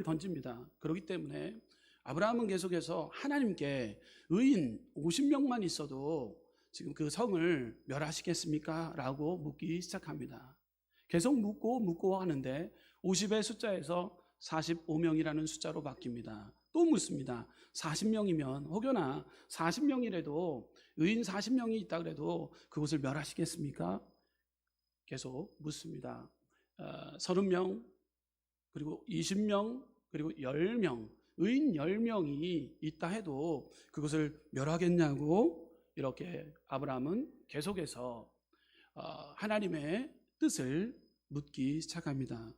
던집니다. 그렇기 때문에 아브라함은 계속해서 하나님께 의인 50명만 있어도 지금 그 성을 멸하시겠습니까? 라고 묻기 시작합니다. 계속 묻고 하는데 50의 숫자에서 45명이라는 숫자로 바뀝니다. 또 묻습니다. 40명이면 혹여나 40명이라도 의인 40명이 있다 그래도 그곳을 멸하시겠습니까? 계속 묻습니다. 30명, 그리고 20명, 그리고 10명, 의인 10명이 있다 해도 그것을 멸하겠냐고 이렇게 아브라함은 계속해서 하나님의 뜻을 묻기 시작합니다.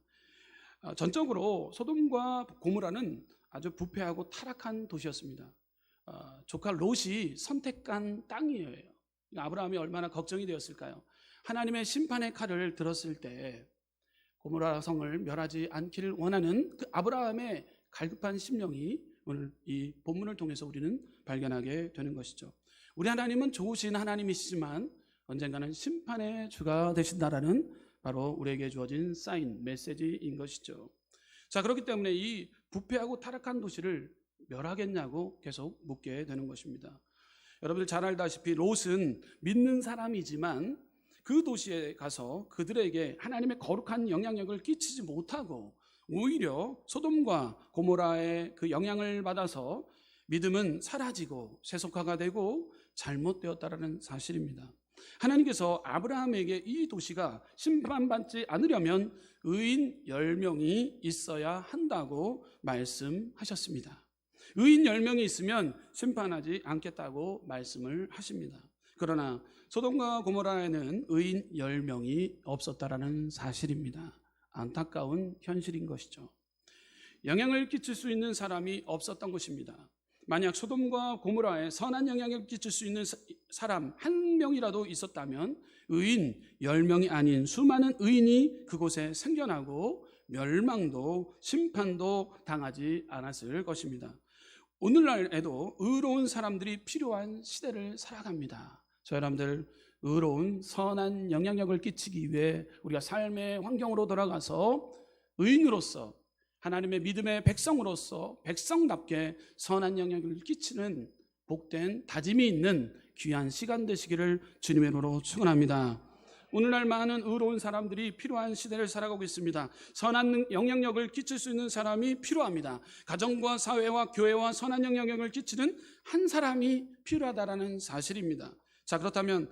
전적으로 소돔과 고모라는 아주 부패하고 타락한 도시였습니다. 조카 롯이 선택한 땅이에요. 아브라함이 얼마나 걱정이 되었을까요? 하나님의 심판의 칼을 들었을 때 고모라 성을 멸하지 않기를 원하는 그 아브라함의 갈급한 심령이 오늘 이 본문을 통해서 우리는 발견하게 되는 것이죠. 우리 하나님은 좋으신 하나님이시지만 언젠가는 심판의 주가 되신다라는 바로 우리에게 주어진 사인, 메시지인 것이죠. 자, 그렇기 때문에 이 부패하고 타락한 도시를 멸하겠냐고 계속 묻게 되는 것입니다. 여러분들 잘 알다시피 롯은 믿는 사람이지만 그 도시에 가서 그들에게 하나님의 거룩한 영향력을 끼치지 못하고 오히려 소돔과 고모라의 그 영향을 받아서 믿음은 사라지고 세속화가 되고 잘못되었다라는 사실입니다. 하나님께서 아브라함에게 이 도시가 심판받지 않으려면 의인 10명이 있어야 한다고 말씀하셨습니다. 의인 10명이 있으면 심판하지 않겠다고 말씀을 하십니다. 그러나 소돔과 고모라에는 의인 10명이 없었다라는 사실입니다. 안타까운 현실인 것이죠. 영향을 끼칠 수 있는 사람이 없었던 것입니다. 만약 소돔과 고모라에 선한 영향을 끼칠 수 있는 사람 한 명이라도 있었다면 의인 10명이 아닌 수많은 의인이 그곳에 생겨나고 멸망도 심판도 당하지 않았을 것입니다. 오늘날에도 의로운 사람들이 필요한 시대를 살아갑니다. 저 여러분들 의로운 선한 영향력을 끼치기 위해 우리가 삶의 환경으로 돌아가서 의인으로서 하나님의 믿음의 백성으로서 백성답게 선한 영향력을 끼치는 복된 다짐이 있는 귀한 시간 되시기를 주님의 이름으로 축원합니다. 오늘날 많은 의로운 사람들이 필요한 시대를 살아가고 있습니다. 선한 영향력을 끼칠 수 있는 사람이 필요합니다. 가정과 사회와 교회와 선한 영향력을 끼치는 한 사람이 필요하다라는 사실입니다. 자, 그렇다면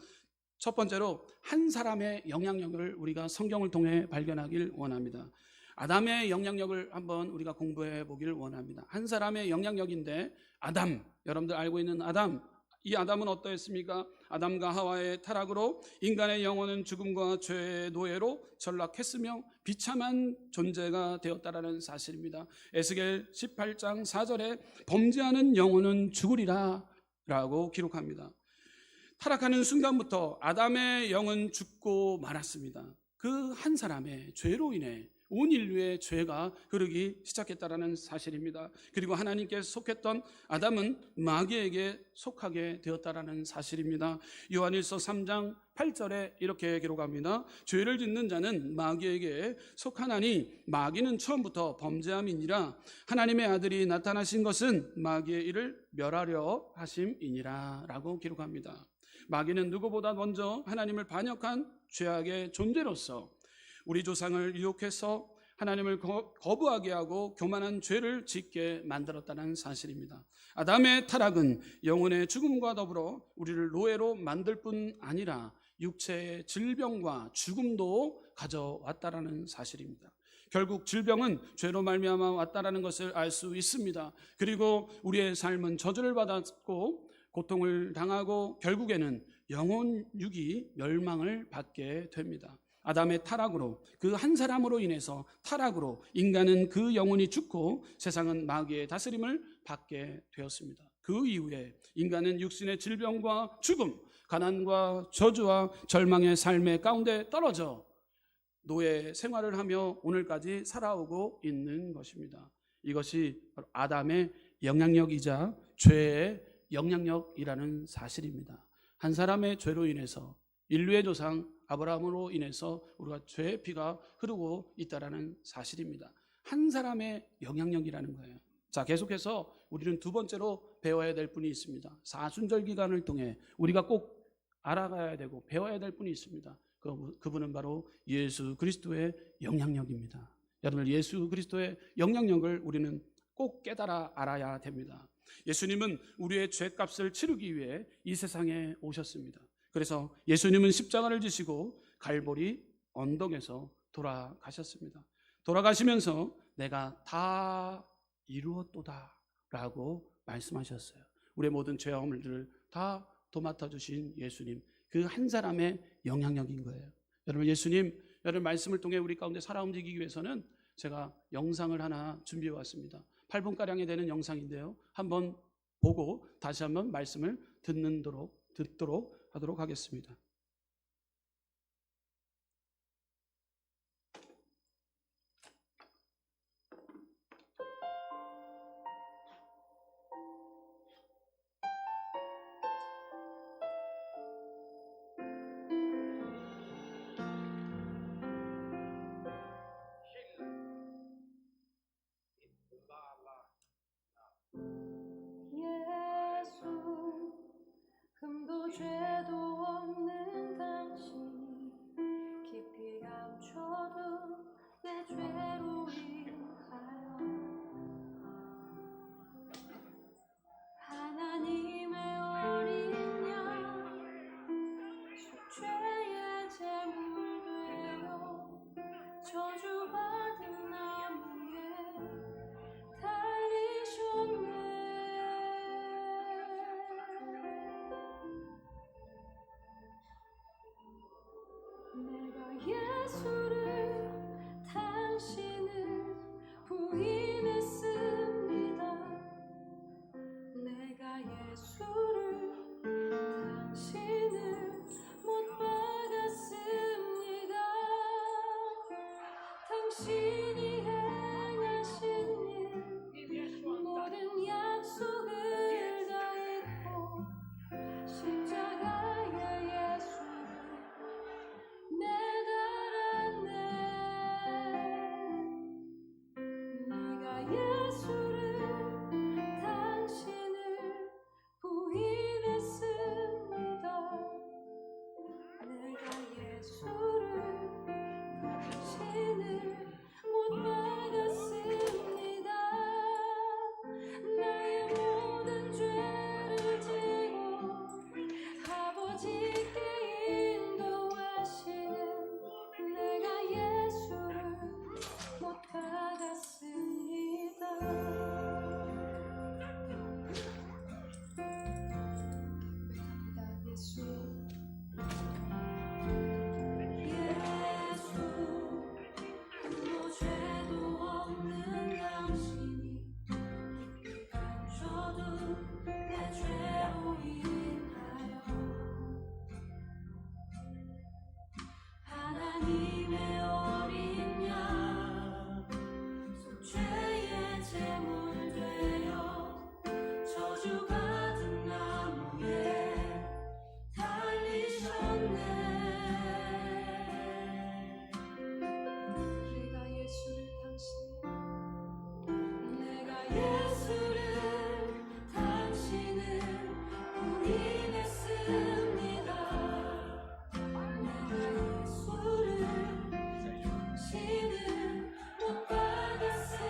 첫 번째로 한 사람의 영향력을 우리가 성경을 통해 발견하길 원합니다. 아담의 영향력을 한번 우리가 공부해 보길 원합니다. 한 사람의 영향력인데 아담, 여러분들 알고 있는 아담, 이 아담은 어떠했습니까? 아담과 하와의 타락으로 인간의 영혼은 죽음과 죄의 노예로 전락했으며 비참한 존재가 되었다라는 사실입니다. 에스겔 18장 4절에 범죄하는 영혼은 죽으리라 라고 기록합니다. 타락하는 순간부터 아담의 영은 죽고 말았습니다. 그 한 사람의 죄로 인해 온 인류의 죄가 흐르기 시작했다라는 사실입니다. 그리고 하나님께 속했던 아담은 마귀에게 속하게 되었다라는 사실입니다. 요한일서 3장 8절에 이렇게 기록합니다. 죄를 짓는 자는 마귀에게 속하나니 마귀는 처음부터 범죄함이니라. 하나님의 아들이 나타나신 것은 마귀의 일을 멸하려 하심이니라 라고 기록합니다. 마귀는 누구보다 먼저 하나님을 반역한 죄악의 존재로서 우리 조상을 유혹해서 하나님을 거부하게 하고 교만한 죄를 짓게 만들었다는 사실입니다. 아담의 타락은 영혼의 죽음과 더불어 우리를 노예로 만들 뿐 아니라 육체의 질병과 죽음도 가져왔다라는 사실입니다. 결국 질병은 죄로 말미암아 왔다라는 것을 알 수 있습니다. 그리고 우리의 삶은 저주를 받았고 고통을 당하고 결국에는 영혼 육이 멸망을 받게 됩니다. 아담의 타락으로, 그 한 사람으로 인해서 타락으로 인간은 그 영혼이 죽고 세상은 마귀의 다스림을 받게 되었습니다. 그 이후에 인간은 육신의 질병과 죽음, 가난과 저주와 절망의 삶의 가운데 떨어져 노예 생활을 하며 오늘까지 살아오고 있는 것입니다. 이것이 바로 아담의 영향력이자 죄의 영향력이라는 사실입니다. 한 사람의 죄로 인해서 인류의 조상 아브라함으로 인해서 우리가 죄의 피가 흐르고 있다라는 사실입니다. 한 사람의 영향력이라는 거예요. 자, 계속해서 우리는 두 번째로 배워야 될 분이 있습니다. 사순절 기간을 통해 우리가 꼭 알아가야 되고 배워야 될 분이 있습니다. 그분은 바로 예수 그리스도의 영향력입니다. 여러분, 예수 그리스도의 영향력을 우리는 꼭 깨달아 알아야 됩니다. 예수님은 우리의 죄값을 치르기 위해 이 세상에 오셨습니다. 그래서 예수님은 십자가를 지시고 갈보리 언덕에서 돌아가셨습니다. 돌아가시면서 내가 다 이루었도다 라고 말씀하셨어요. 우리의 모든 죄악물들을 다 도맡아 주신 예수님, 그 한 사람의 영향력인 거예요. 여러분, 예수님, 여러분 말씀을 통해 우리 가운데 살아 움직이기 위해서는 제가 영상을 하나 준비해 왔습니다. 8분가량이 되는 영상인데요, 한번 보고 다시 한번 말씀을 듣도록 하도록 하겠습니다. 예수, 금도 죄도 없는 당신이 깊이 감춰둔 내 죄로 인하여 하나님의 어린 양 죄의 제물 되어 저주받은 나무에 달리셨네. 내가 예수를 당신을 부인했습니다. 내가 예수를 당신을 못 박았습니다. 당신이 행하신 일 모든 약속을 다 잊고 십자가의 예수를 매달았네. 내가 예수를 당신을 부인했습니다. 내가 예수를 당신을 못 박았습니다. 나의 모든 죄를 지고 아버지께 인도하시는 내가 예수를 못 박았습니다. 예수, 예수, 뭐 죄도 없는 당신이 깊이 감춰둔 내 죄로 인하여 하나님의 어린 양 죄의 제물 되어 저주받은 나무에 달리셨네. 내가 예수를 당신을 부인했습니다. 내가 예수를 당신을 못 박았습니다.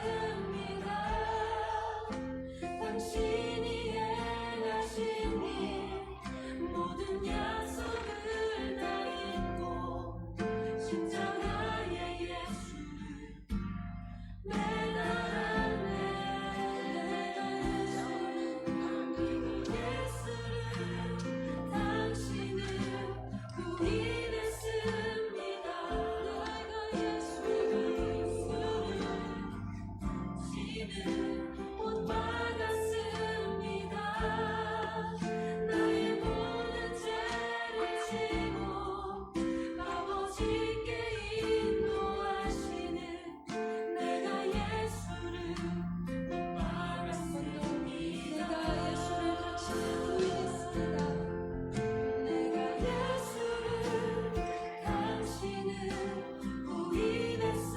당신이 행하신 일 모든 약속을 다 잊고 십자가의 예수를 매달았네. 내가 예수를 당신을 부인했습니다. 내가 예수를 당신을 못 박았습니다. 나의 모든 죄를 지고 아버지께 인도하시는 내가 예수를 못 박았습니다. 내가 예수를 당신을 부인했습니다. 내가 예수를 당신을 부인했습니다.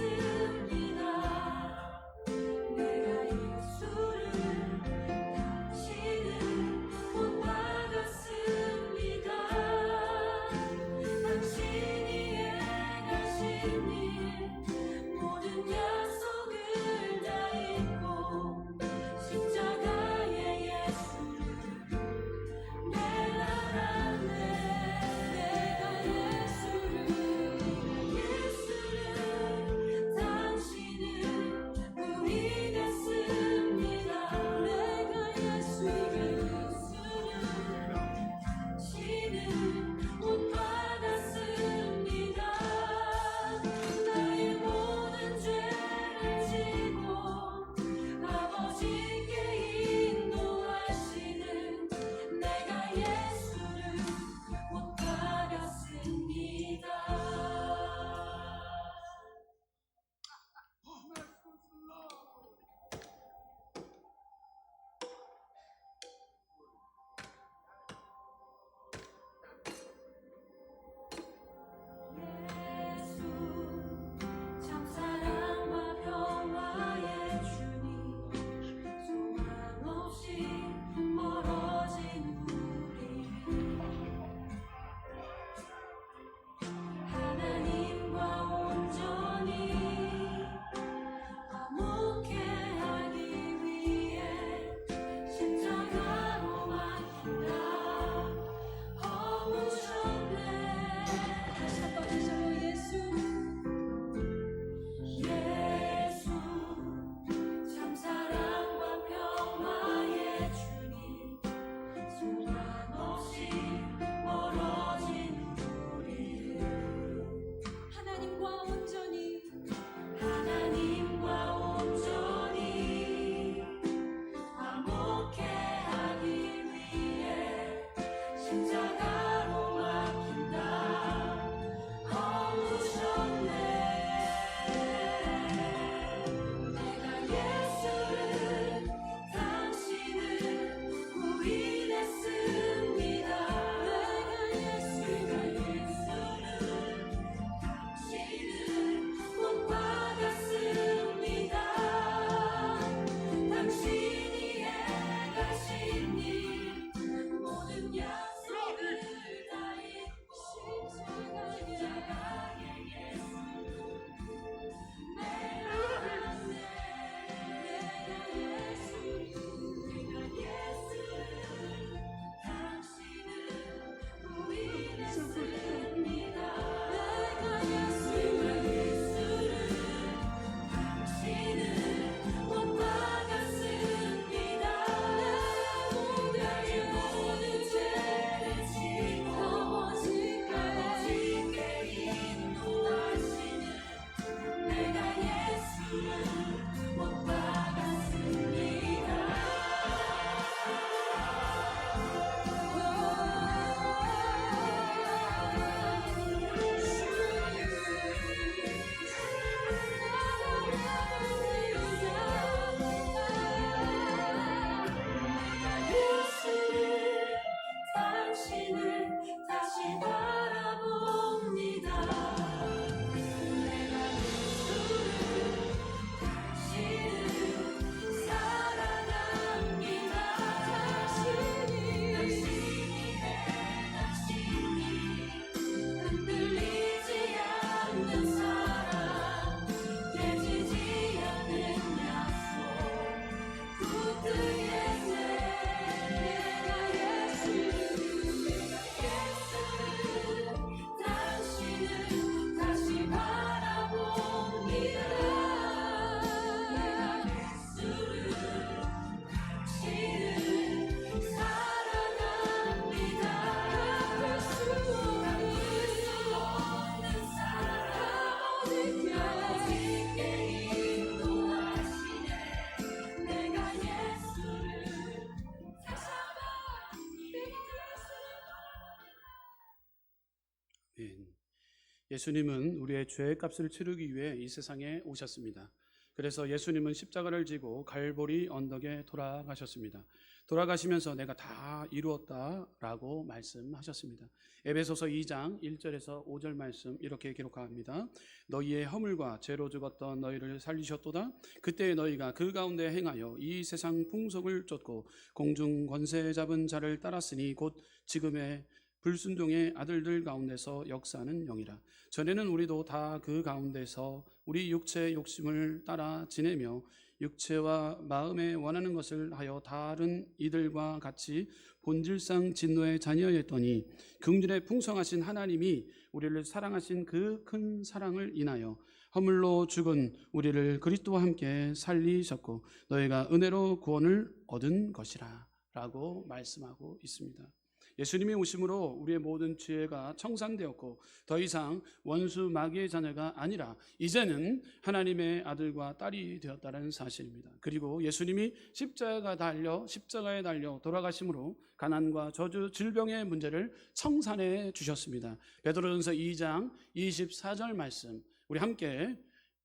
예수님은 우리의 죄의 값을 치르기 위해 이 세상에 오셨습니다. 그래서 예수님은 십자가를 지고 갈보리 언덕에 돌아가셨습니다. 돌아가시면서 내가 다 이루었다라고 말씀하셨습니다. 에베소서 2장 1절에서 5절 말씀 이렇게 기록합니다. 너희의 허물과 죄로 죽었던 너희를 살리셨도다. 그때 너희가 그 가운데 행하여 이 세상 풍속을 쫓고 공중 권세 잡은 자를 따랐으니 곧 지금의 불순종의 아들들 가운데서 역사하는 영이라. 전에는 우리도 다 그 가운데서 우리 육체의 욕심을 따라 지내며 육체와 마음에 원하는 것을 하여 다른 이들과 같이 본질상 진노의 자녀였더니 긍휼에 풍성하신 하나님이 우리를 사랑하신 그 큰 사랑을 인하여 허물로 죽은 우리를 그리스도와 함께 살리셨고 너희가 은혜로 구원을 얻은 것이라 라고 말씀하고 있습니다. 예수님이 오심으로 우리의 모든 죄가 청산되었고 더 이상 원수 마귀의 자녀가 아니라 이제는 하나님의 아들과 딸이 되었다는 사실입니다. 그리고 예수님이 십자가에 달려 돌아가심으로 가난과 저주, 질병의 문제를 청산해 주셨습니다. 베드로전서 2장 24절 말씀 우리 함께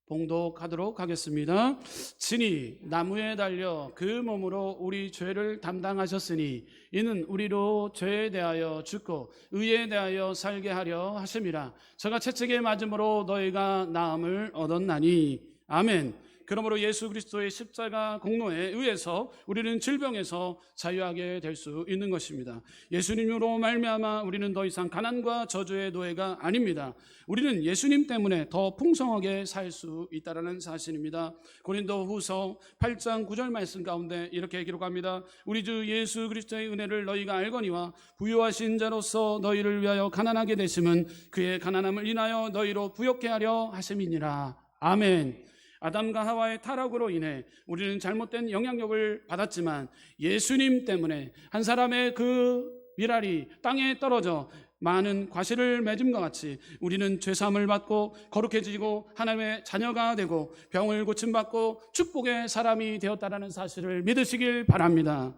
봉독하도록 하겠습니다. 친히 나무에 달려 그 몸으로 우리 죄를 담당하셨으니 이는 우리로 죄에 대하여 죽고 의에 대하여 살게 하려 하심이라. 저가 채찍에 맞음으로 너희가 나음을 얻었나니. 아멘. 그러므로 예수 그리스도의 십자가 공로에 의해서 우리는 질병에서 자유하게 될 수 있는 것입니다. 예수님으로 말미암아 우리는 더 이상 가난과 저주의 노예가 아닙니다. 우리는 예수님 때문에 더 풍성하게 살 수 있다는 사실입니다. 고린도후서 8장 9절 말씀 가운데 이렇게 기록합니다. 우리 주 예수 그리스도의 은혜를 너희가 알거니와 부요하신 자로서 너희를 위하여 가난하게 되심은 그의 가난함을 인하여 너희로 부욕케 하려 하심이니라. 아멘. 아담과 하와의 타락으로 인해 우리는 잘못된 영향력을 받았지만 예수님 때문에 한 사람의 그 밀알이 땅에 떨어져 많은 과실을 맺음과 같이 우리는 죄사함을 받고 거룩해지고 하나님의 자녀가 되고 병을 고침받고 축복의 사람이 되었다는 사실을 믿으시길 바랍니다.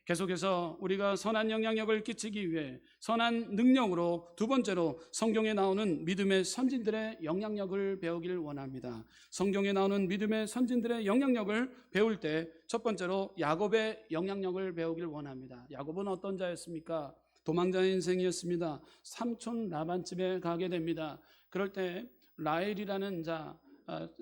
계속해서 우리가 선한 영향력을 끼치기 위해 선한 능력으로 두 번째로 성경에 나오는 믿음의 선진들의 영향력을 배우길 원합니다. 성경에 나오는 믿음의 선진들의 영향력을 배울 때 첫 번째로 야곱의 영향력을 배우길 원합니다. 야곱은 어떤 자였습니까? 도망자의 인생이었습니다. 삼촌 라반 집에 가게 됩니다. 그럴 때 라헬이라는 자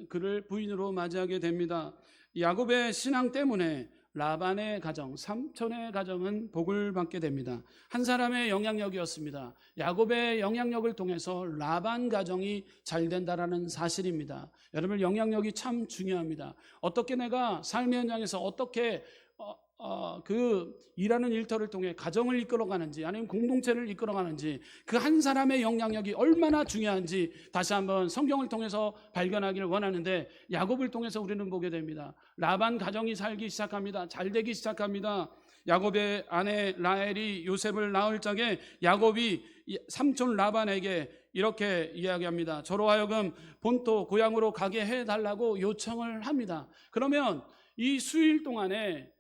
그를 부인으로 맞이하게 됩니다. 야곱의 신앙 때문에 라반의 가정, 삼촌의 가정은 복을 받게 됩니다. 한 사람의 영향력이었습니다. 야곱의 영향력을 통해서 라반 가정이 잘 된다라는 사실입니다. 여러분, 영향력이 참 중요합니다. 어떻게 내가 삶의 현장에서 어떻게 그 일하는 일터를 통해 가정을 이끌어가는지 아니면 공동체를 이끌어가는지 그 한 사람의 영향력이 얼마나 중요한지 다시 한번 성경을 통해서 발견하기를 원하는데 야곱을 통해서 우리는 보게 됩니다. 라반 가정이 살기 시작합니다. 잘 되기 시작합니다. 야곱의 아내 라헬이 요셉을 낳을 적에 야곱이 삼촌 라반에게 이렇게 이야기합니다. 저로 하여금 본토 고향으로 가게 해달라고 요청을 합니다. 그러면 이 수일 동안에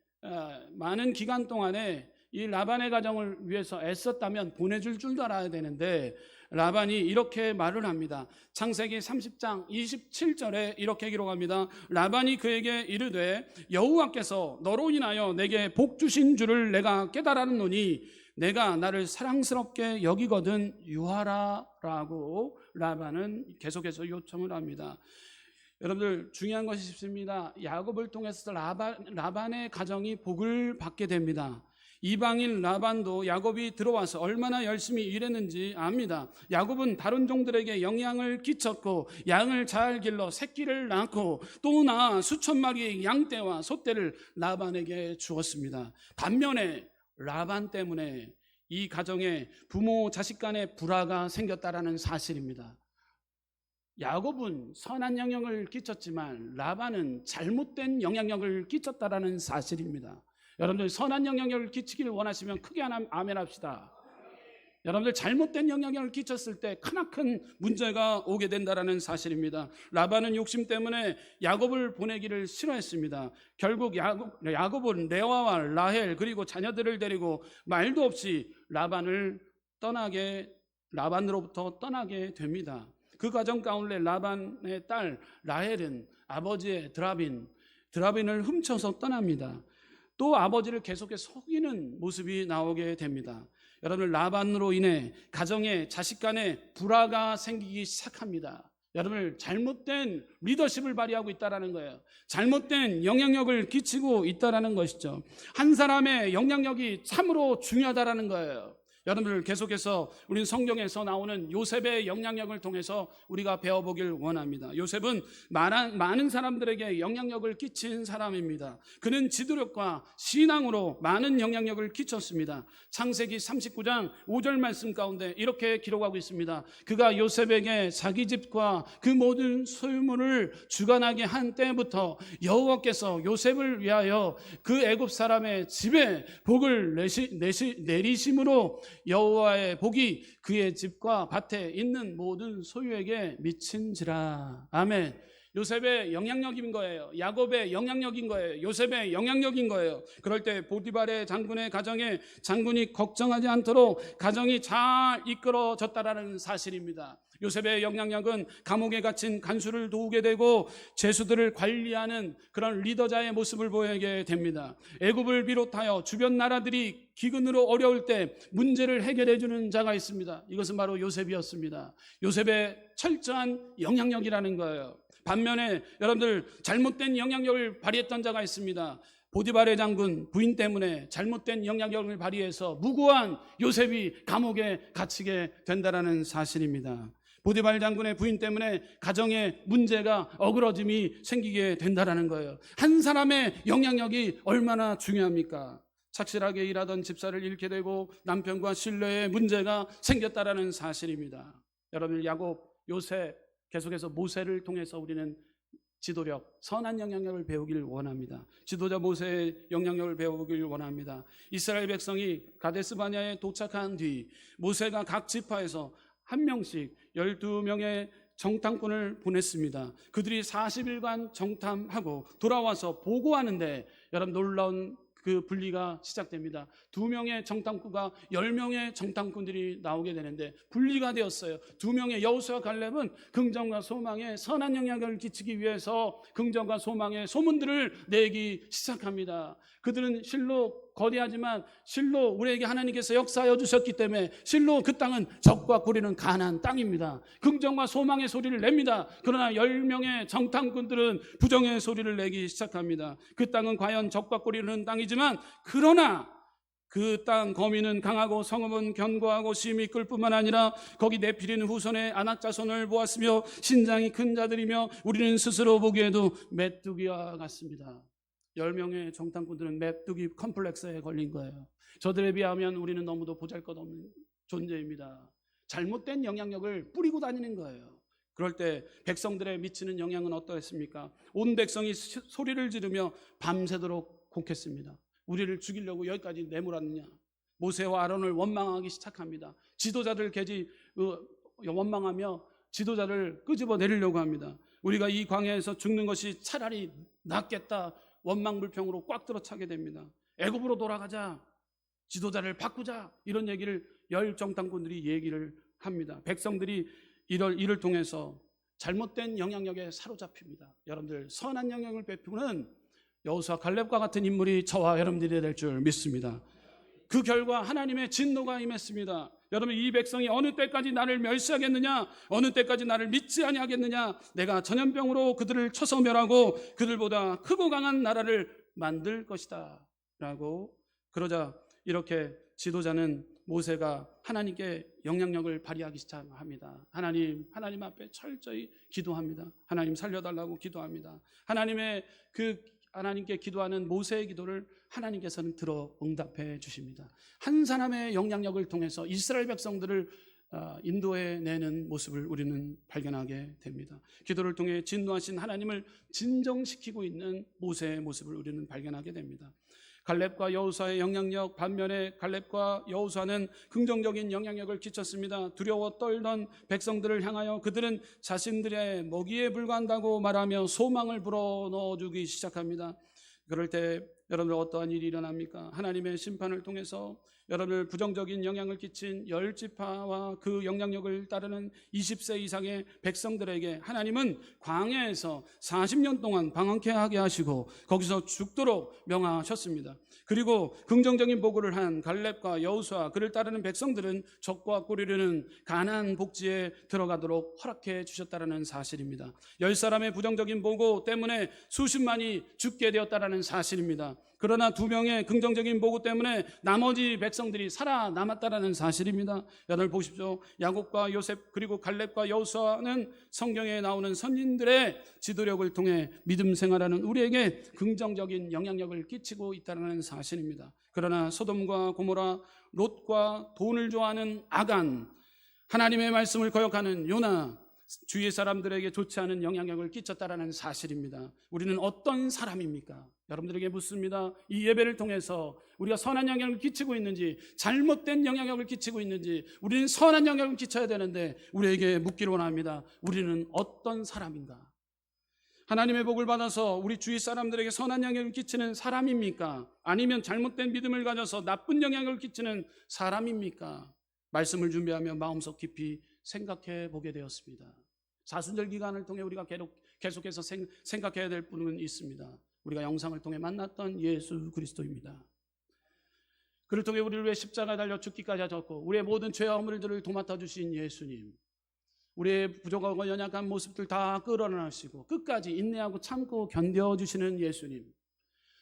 많은 기간 동안에 이 라반의 가정을 위해서 애썼다면 보내줄 줄도 알아야 되는데 라반이 이렇게 말을 합니다. 창세기 30장 27절에 이렇게 기록합니다. 라반이 그에게 이르되 여호와께서 너로 인하여 내게 복 주신 줄을 내가 깨달았노니 내가 나를 사랑스럽게 여기거든 유하라 라고 라반은 계속해서 요청을 합니다. 여러분들 중요한 것이 있습니다. 야곱을 통해서 라반의 가정이 복을 받게 됩니다. 이방인 라반도 야곱이 들어와서 얼마나 열심히 일했는지 압니다. 야곱은 다른 종들에게 영향을 끼쳤고 양을 잘 길러 새끼를 낳고 또 낳아 수천 마리의 양떼와 소떼를 라반에게 주었습니다. 반면에 라반 때문에 이 가정에 부모 자식 간의 불화가 생겼다라는 사실입니다. 야곱은 선한 영향을 끼쳤지만 라반은 잘못된 영향력을 끼쳤다라는 사실입니다. 여러분들 선한 영향력을 끼치기를 원하시면 크게 아멘 합시다. 여러분들 잘못된 영향력을 끼쳤을 때 크나큰 문제가 오게 된다라는 사실입니다. 라반은 욕심 때문에 야곱을 보내기를 싫어했습니다. 결국 야곱은 레아와 라헬 그리고 자녀들을 데리고 말도 없이 라반으로부터 떠나게 됩니다. 그 가정 가운데 라반의 딸 라헬은 아버지의 드라빈을 훔쳐서 떠납니다. 또 아버지를 계속해서 속이는 모습이 나오게 됩니다. 여러분, 라반으로 인해 가정에 자식 간에 불화가 생기기 시작합니다. 여러분, 잘못된 리더십을 발휘하고 있다는 거예요. 잘못된 영향력을 끼치고 있다는 것이죠. 한 사람의 영향력이 참으로 중요하다는 거예요. 여러분들, 계속해서 우리는 성경에서 나오는 요셉의 영향력을 통해서 우리가 배워보길 원합니다. 요셉은 많은 사람들에게 영향력을 끼친 사람입니다. 그는 지도력과 신앙으로 많은 영향력을 끼쳤습니다. 창세기 39장 5절 말씀 가운데 이렇게 기록하고 있습니다. 그가 요셉에게 자기 집과 그 모든 소유물을 주관하게 한 때부터 여호와께서 요셉을 위하여 그 애굽 사람의 집에 복을 내리심으로 여호와의 복이 그의 집과 밭에 있는 모든 소유에게 미친지라. 아멘. 요셉의 영향력인 거예요. 야곱의 영향력인 거예요. 요셉의 영향력인 거예요. 그럴 때 보디발의 장군의 가정에 장군이 걱정하지 않도록 가정이 잘 이끌어졌다라는 사실입니다. 요셉의 영향력은 감옥에 갇힌 간수를 도우게 되고 죄수들을 관리하는 그런 리더자의 모습을 보이게 됩니다. 애굽을 비롯하여 주변 나라들이 기근으로 어려울 때 문제를 해결해 주는 자가 있습니다. 이것은 바로 요셉이었습니다. 요셉의 철저한 영향력이라는 거예요. 반면에 여러분들, 잘못된 영향력을 발휘했던 자가 있습니다. 보디발의 장군 부인 때문에 잘못된 영향력을 발휘해서 무고한 요셉이 감옥에 갇히게 된다는 사실입니다. 보디발 장군의 부인 때문에 가정에 문제가 어그러짐이 생기게 된다는 거예요. 한 사람의 영향력이 얼마나 중요합니까? 착실하게 일하던 집사를 잃게 되고 남편과 신뢰에 문제가 생겼다는 사실입니다. 여러분, 야곱, 요셉, 계속해서 모세를 통해서 우리는 지도력, 선한 영향력을 배우길 원합니다. 지도자 모세의 영향력을 배우길 원합니다. 이스라엘 백성이 가데스 바네아에 도착한 뒤 모세가 각 지파에서 한 명씩 12명의 정탐꾼을 보냈습니다. 그들이 40일간 정탐하고 돌아와서 보고하는데 여러분, 놀라운 그 분리가 시작됩니다. 2명의 정탐꾼과 10명의 정탐꾼들이 나오게 되는데 분리가 되었어요. 2명의 여호수아와 갈렙은 긍정과 소망에 선한 영향을 끼치기 위해서 긍정과 소망의 소문들을 내기 시작합니다. 그들은 실로 거대하지만 실로 우리에게 하나님께서 역사하여 주셨기 때문에 실로 그 땅은 적과 고리는 가나안 땅입니다. 긍정과 소망의 소리를 냅니다. 그러나 10명의 정탐꾼들은 부정의 소리를 내기 시작합니다. 그 땅은 과연 적과 고리는 땅이지만 그러나 그 땅 거민은 강하고 성읍은 견고하고 심히 끌 뿐만 아니라 거기 네피린 후손의 아낙 자손을 보았으며 신장이 큰 자들이며 우리는 스스로 보기에도 메뚜기와 같습니다. 10명의 정탐꾼들은 메뚜기 컴플렉스에 걸린 거예요. 저들에 비하면 우리는 너무도 보잘것없는 존재입니다. 잘못된 영향력을 뿌리고 다니는 거예요. 그럴 때 백성들의 미치는 영향은 어떠했습니까? 온 백성이 소리를 지르며 밤새도록 곡했습니다. 우리를 죽이려고 여기까지 내몰았느냐. 모세와 아론을 원망하기 시작합니다. 지도자들 원망하며 지도자를 끄집어 내리려고 합니다. 우리가 이 광야에서 죽는 것이 차라리 낫겠다. 원망불평으로 꽉 들어차게 됩니다. 애굽으로 돌아가자, 지도자를 바꾸자, 이런 얘기를 정탐꾼들이 얘기를 합니다. 백성들이 이를 통해서 잘못된 영향력에 사로잡힙니다. 여러분들, 선한 영향을 베푸는 여호수아 갈렙과 같은 인물이 저와 여러분들이 될 줄 믿습니다. 그 결과 하나님의 진노가 임했습니다. 여러분, 이 백성이 어느 때까지 나를 멸시하겠느냐, 어느 때까지 나를 믿지 아니하겠느냐, 내가 전염병으로 그들을 쳐서 멸하고 그들보다 크고 강한 나라를 만들 것이다 라고. 그러자 이렇게 지도자는 모세가 하나님께 영향력을 발휘하기 시작합니다. 하나님 앞에 철저히 기도합니다. 하나님 살려달라고 기도합니다. 하나님께 기도하는 모세의 기도를 하나님께서는 들어 응답해 주십니다. 한 사람의 영향력을 통해서 이스라엘 백성들을 인도해내는 모습을 우리는 발견하게 됩니다. 기도를 통해 진노하신 하나님을 진정시키고 있는 모세의 모습을 우리는 발견하게 됩니다. 갈렙과 여호수아의 영향력, 반면에 갈렙과 여호수아는 긍정적인 영향력을 끼쳤습니다. 두려워 떨던 백성들을 향하여 그들은 자신들의 먹이에 불과한다고 말하며 소망을 불어넣어주기 시작합니다. 그럴 때 여러분들 어떠한 일이 일어납니까? 하나님의 심판을 통해서 여러분들 부정적인 영향을 끼친 열 지파와 그 영향력을 따르는 20세 이상의 백성들에게 하나님은 광야에서 40년 동안 방황케 하게 하시고 거기서 죽도록 명하셨습니다. 그리고 긍정적인 보고를 한 갈렙과 여호수아 그를 따르는 백성들은 적과 꼬리르는 가나안 복지에 들어가도록 허락해 주셨다는 사실입니다. 10사람의 부정적인 보고 때문에 수십만이 죽게 되었다는 사실입니다. 그러나 2명의 긍정적인 보고 때문에 나머지 백성들이 살아남았다는 사실입니다. 여러분 보십시오. 야곱과 요셉 그리고 갈렙과 여호수아는 성경에 나오는 선진들의 지도력을 통해 믿음 생활하는 우리에게 긍정적인 영향력을 끼치고 있다는 사실입니다. 그러나 소돔과 고모라, 롯과 돈을 좋아하는 아간, 하나님의 말씀을 거역하는 요나, 주위의 사람들에게 좋지 않은 영향력을 끼쳤다라는 사실입니다. 우리는 어떤 사람입니까? 여러분들에게 묻습니다. 이 예배를 통해서 우리가 선한 영향력을 끼치고 있는지, 잘못된 영향력을 끼치고 있는지, 우리는 선한 영향력을 끼쳐야 되는데 우리에게 묻기를 원합니다. 우리는 어떤 사람인가? 하나님의 복을 받아서 우리 주위 사람들에게 선한 영향을 끼치는 사람입니까? 아니면 잘못된 믿음을 가져서 나쁜 영향을 끼치는 사람입니까? 말씀을 준비하며 마음속 깊이 생각해 보게 되었습니다. 사순절 기간을 통해 우리가 계속해서 생각해야 될 분은 있습니다. 우리가 영상을 통해 만났던 예수 그리스도입니다. 그를 통해 우리를 위해 십자가에 달려 죽기까지 하셨고 우리의 모든 죄와 허물들을 도맡아 주신 예수님, 우리의 부족하고 연약한 모습들 다 끌어내시고 끝까지 인내하고 참고 견뎌주시는 예수님,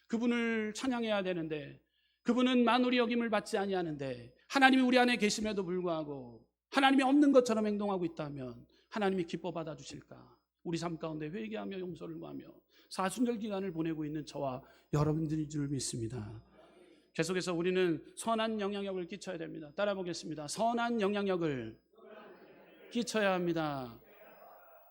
그분을 찬양해야 되는데 그분은 만우리 여김을 받지 아니하는데 하나님이 우리 안에 계심에도 불구하고 하나님이 없는 것처럼 행동하고 있다면 하나님이 기뻐 받아주실까? 우리 삶 가운데 회개하며 용서를 구하며 사순절 기간을 보내고 있는 저와 여러분들인 줄 믿습니다. 계속해서 우리는 선한 영향력을 끼쳐야 됩니다. 따라 보겠습니다. 선한 영향력을 끼쳐야 합니다.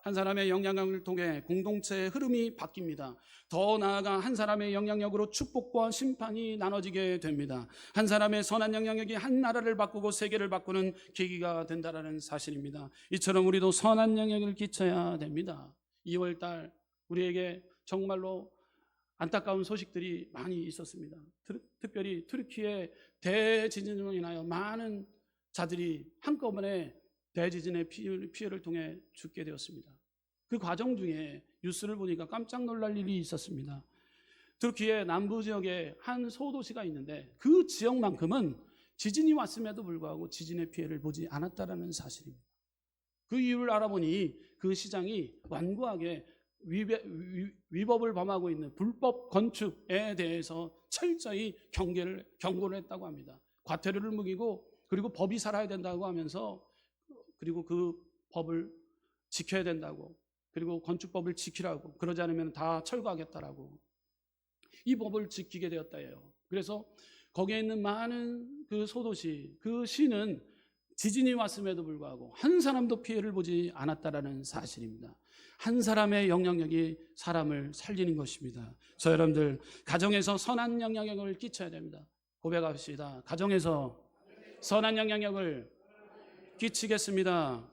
한 사람의 영향력을 통해 공동체의 흐름이 바뀝니다. 더 나아가 한 사람의 영향력으로 축복과 심판이 나눠지게 됩니다. 한 사람의 선한 영향력이 한 나라를 바꾸고 세계를 바꾸는 계기가 된다는 사실입니다. 이처럼 우리도 선한 영향력을 끼쳐야 됩니다. 2월달 우리에게 정말로 안타까운 소식들이 많이 있었습니다. 특별히 터키의 대지진으로 인하여 많은 자들이 한꺼번에 대지진의 피해를 통해 죽게 되었습니다. 그 과정 중에 뉴스를 보니까 깜짝 놀랄 일이 있었습니다. 터키의 남부 지역에 한 소도시가 있는데 그 지역만큼은 지진이 왔음에도 불구하고 지진의 피해를 보지 않았다는 사실입니다. 그 이유를 알아보니 그 시장이 완고하게 위법을 범하고 있는 불법 건축에 대해서 철저히 경고를 했다고 합니다. 과태료를 매기고 그리고 법이 살아야 된다고 하면서 그리고 그 법을 지켜야 된다고, 그리고 건축법을 지키라고, 그러지 않으면 다 철거하겠다라고 이 법을 지키게 되었다예요. 그래서 거기에 있는 많은 그 소도시, 그 시는 지진이 왔음에도 불구하고 한 사람도 피해를 보지 않았다라는 사실입니다. 한 사람의 영향력이 사람을 살리는 것입니다. 저 여러분들 가정에서 선한 영향력을 끼쳐야 됩니다. 고백합시다. 가정에서 선한 영향력을 끼치겠습니다.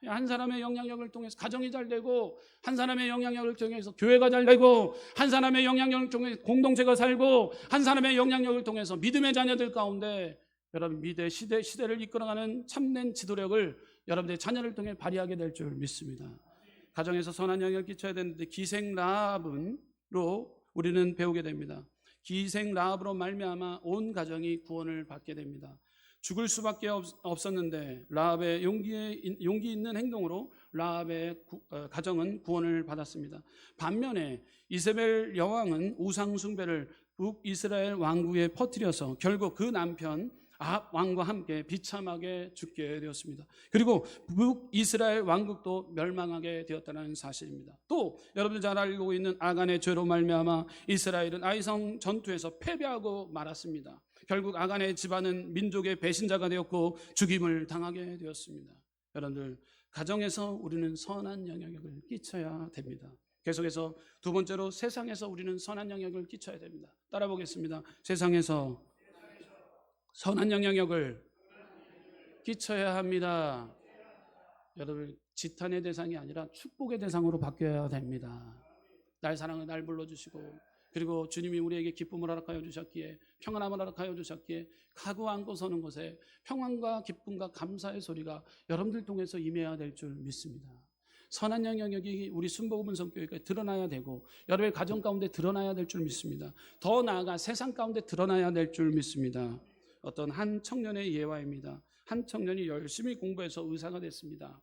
한 사람의 영향력을 통해서 가정이 잘 되고, 한 사람의 영향력을 통해서 교회가 잘 되고, 한 사람의 영향력을 통해 공동체가 살고, 한 사람의 영향력을 통해서 믿음의 자녀들 가운데 여러분 시대를 이끌어가는 참된 지도력을 여러분들의 자녀를 통해 발휘하게 될 줄 믿습니다. 가정에서 선한 영향을 끼쳐야 되는데 기생 라합으로 우리는 배우게 됩니다. 기생 라합으로 말미암아 온 가정이 구원을 받게 됩니다. 죽을 수밖에 없었는데 라합의 용기 있는 행동으로 라합의 가정은 구원을 받았습니다. 반면에 이세벨 여왕은 우상 숭배를 북이스라엘 왕국에 퍼뜨려서 결국 그 남편 아합 왕과 함께 비참하게 죽게 되었습니다. 그리고 북이스라엘 왕국도 멸망하게 되었다는 사실입니다. 또 여러분들 잘 알고 있는 아간의 죄로 말미암아 이스라엘은 아이성 전투에서 패배하고 말았습니다. 결국 아간의 집안은 민족의 배신자가 되었고 죽임을 당하게 되었습니다. 여러분들 가정에서 우리는 선한 영향력을 끼쳐야 됩니다. 계속해서 두 번째로 세상에서 우리는 선한 영향력을 끼쳐야 됩니다. 따라 보겠습니다. 세상에서 선한 영향력을 끼쳐야 합니다. 여러분 지탄의 대상이 아니라 축복의 대상으로 바뀌어야 됩니다. 날 사랑을 날 불러주시고 그리고 주님이 우리에게 기쁨을 허락하여 주셨기에, 평안함을 허락하여 주셨기에 가구 안고 서는 곳에 평안과 기쁨과 감사의 소리가 여러분들 통해서 임해야 될 줄 믿습니다. 선한 영향력이 우리 순복음 성교회에 드러나야 되고 여러분의 가정 가운데 드러나야 될 줄 믿습니다. 더 나아가 세상 가운데 드러나야 될 줄 믿습니다. 어떤 한 청년의 예화입니다. 한 청년이 열심히 공부해서 의사가 됐습니다.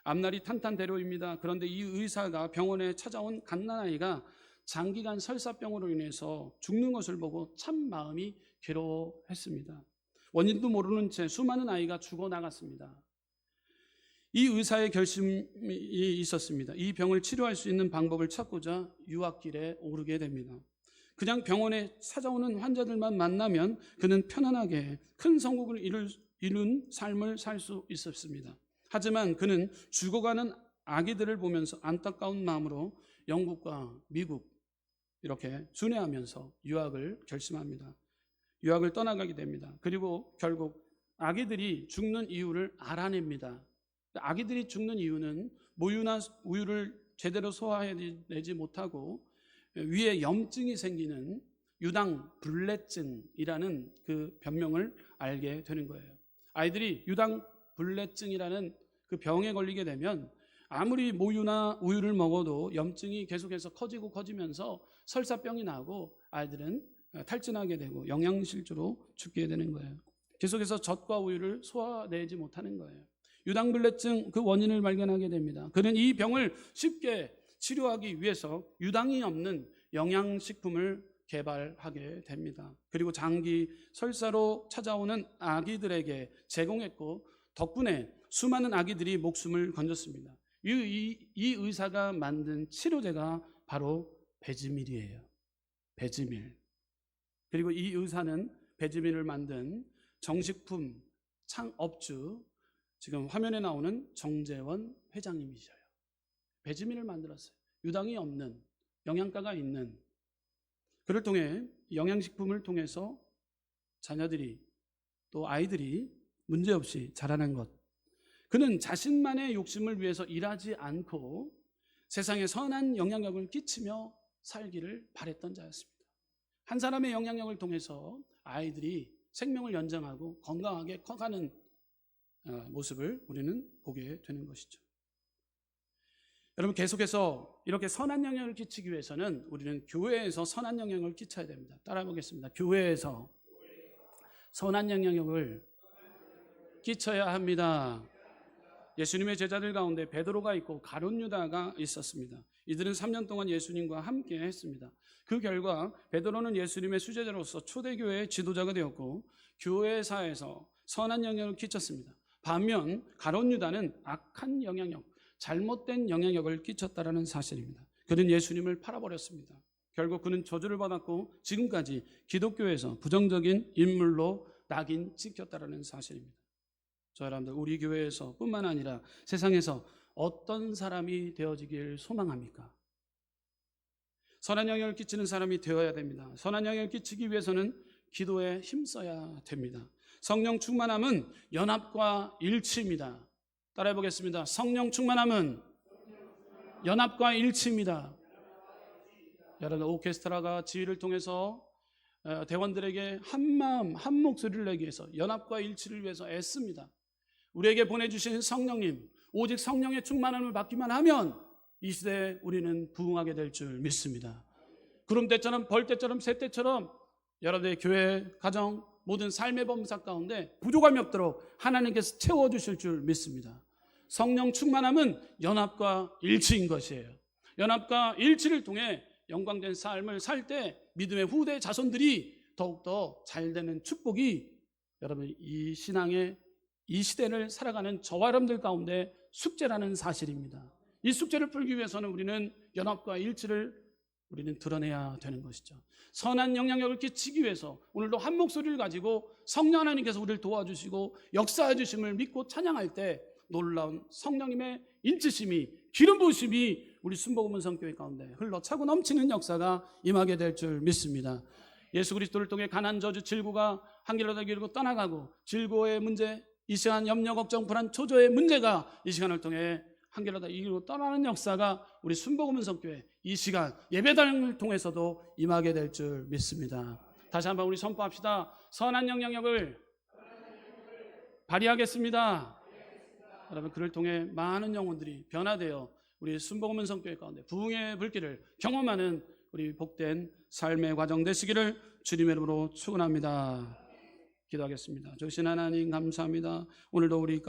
앞날이 탄탄대로입니다. 그런데 이 의사가 병원에 찾아온 갓난아이가 장기간 설사병으로 인해서 죽는 것을 보고 참 마음이 괴로워했습니다. 원인도 모르는 채 수많은 아이가 죽어나갔습니다. 이 의사의 결심이 있었습니다. 이 병을 치료할 수 있는 방법을 찾고자 유학길에 오르게 됩니다. 그냥 병원에 찾아오는 환자들만 만나면 그는 편안하게 큰 성공을 이룬 삶을 살 수 있었습니다. 하지만 그는 죽어가는 아기들을 보면서 안타까운 마음으로 영국과 미국 이렇게 순회하면서 유학을 결심합니다. 유학을 떠나가게 됩니다. 그리고 결국 아기들이 죽는 이유를 알아냅니다. 아기들이 죽는 이유는 모유나 우유를 제대로 소화해내지 못하고 위에 염증이 생기는 유당불내증이라는 그 병명을 알게 되는 거예요. 아이들이 유당불내증이라는 그 병에 걸리게 되면 아무리 모유나 우유를 먹어도 염증이 계속해서 커지면서 설사병이 나고 아이들은 탈진하게 되고 영양실조로 죽게 되는 거예요. 계속해서 젖과 우유를 소화내지 못하는 거예요. 유당불내증 그 원인을 발견하게 됩니다. 그는 이 병을 쉽게 치료하기 위해서 유당이 없는 영양식품을 개발하게 됩니다. 그리고 장기 설사로 찾아오는 아기들에게 제공했고 덕분에 수많은 아기들이 목숨을 건졌습니다. 이 의사가 만든 치료제가 바로 베즈밀이에요. 베즈밀. 그리고 이 의사는 베즈밀을 만든 정식품 창업주, 지금 화면에 나오는 정재원 회장님이셔요. 베즈밀을 만들었어요. 유당이 없는, 영양가가 있는, 그를 통해 영양식품을 통해서 자녀들이 또 아이들이 문제없이 자라는 것. 그는 자신만의 욕심을 위해서 일하지 않고 세상에 선한 영향력을 끼치며 살기를 바랬던 자였습니다. 한 사람의 영향력을 통해서 아이들이 생명을 연장하고 건강하게 커가는 모습을 우리는 보게 되는 것이죠. 여러분, 계속해서 이렇게 선한 영향을 끼치기 위해서는 우리는 교회에서 선한 영향을 끼쳐야 됩니다. 따라 보겠습니다. 교회에서 선한 영향력을 끼쳐야 합니다. 예수님의 제자들 가운데 베드로가 있고 가룟 유다가 있었습니다. 이들은 3년 동안 예수님과 함께 했습니다. 그 결과 베드로는 예수님의 수제자로서 초대교회의 지도자가 되었고 교회사에서 선한 영향을 끼쳤습니다. 반면 가룟 유다는 악한 영향력, 잘못된 영향력을 끼쳤다라는 사실입니다. 그는 예수님을 팔아버렸습니다. 결국 그는 저주를 받았고 지금까지 기독교에서 부정적인 인물로 낙인 찍혔다라는 사실입니다. 저 여러분들, 우리 교회에서 뿐만 아니라 세상에서 어떤 사람이 되어지길 소망합니까? 선한 영향을 끼치는 사람이 되어야 됩니다. 선한 영향을 끼치기 위해서는 기도에 힘써야 됩니다. 성령 충만함은 연합과 일치입니다. 따라해 보겠습니다. 성령 충만함은 연합과 일치입니다. 여러분, 오케스트라가 지휘를 통해서 대원들에게 한 마음 한 목소리를 내기 위해서 연합과 일치를 위해서 애씁니다. 우리에게 보내주신 성령님, 오직 성령의 충만함을 받기만 하면 이 시대에 우리는 부흥하게 될 줄 믿습니다. 구름 때처럼 벌 때처럼 새 때처럼 여러분의 교회, 가정, 모든 삶의 범사 가운데 부족함이 없도록 하나님께서 채워주실 줄 믿습니다. 성령 충만함은 연합과 일치인 것이에요. 연합과 일치를 통해 영광된 삶을 살 때 믿음의 후대 자손들이 더욱더 잘되는 축복이 여러분 이 신앙의 이 시대를 살아가는 저와 여러분들 가운데 숙제라는 사실입니다. 이 숙제를 풀기 위해서는 우리는 연합과 일치를 우리는 드러내야 되는 것이죠. 선한 영향력을 끼치기 위해서 오늘도 한 목소리를 가지고 성령 하나님께서 우리를 도와주시고 역사해 주심을 믿고 찬양할 때 놀라운 성령님의 인치심이, 기름 부으심이 우리 순복음 성교회 가운데 흘러차고 넘치는 역사가 임하게 될 줄 믿습니다. 예수 그리스도를 통해 가난, 저주, 질고가 한길로 길고 떠나가고 질고의 문제, 이 시간 염려, 걱정, 불안, 초조의 문제가 이 시간을 통해 한결하다 이기로 떠나는 역사가 우리 순복음은성교회 이 시간 예배당을 통해서도 임하게 될 줄 믿습니다. 다시 한번 우리 선포합시다. 선한 영향력을 발휘하겠습니다. 여러분, 그를 통해 많은 영혼들이 변화되어 우리 순복음은성교회 가운데 부흥의 불길을 경험하는 우리 복된 삶의 과정 되시기를 주님의 이름으로 축원합니다. 기도하겠습니다. 주신 하나님 감사합니다. 오늘도 우리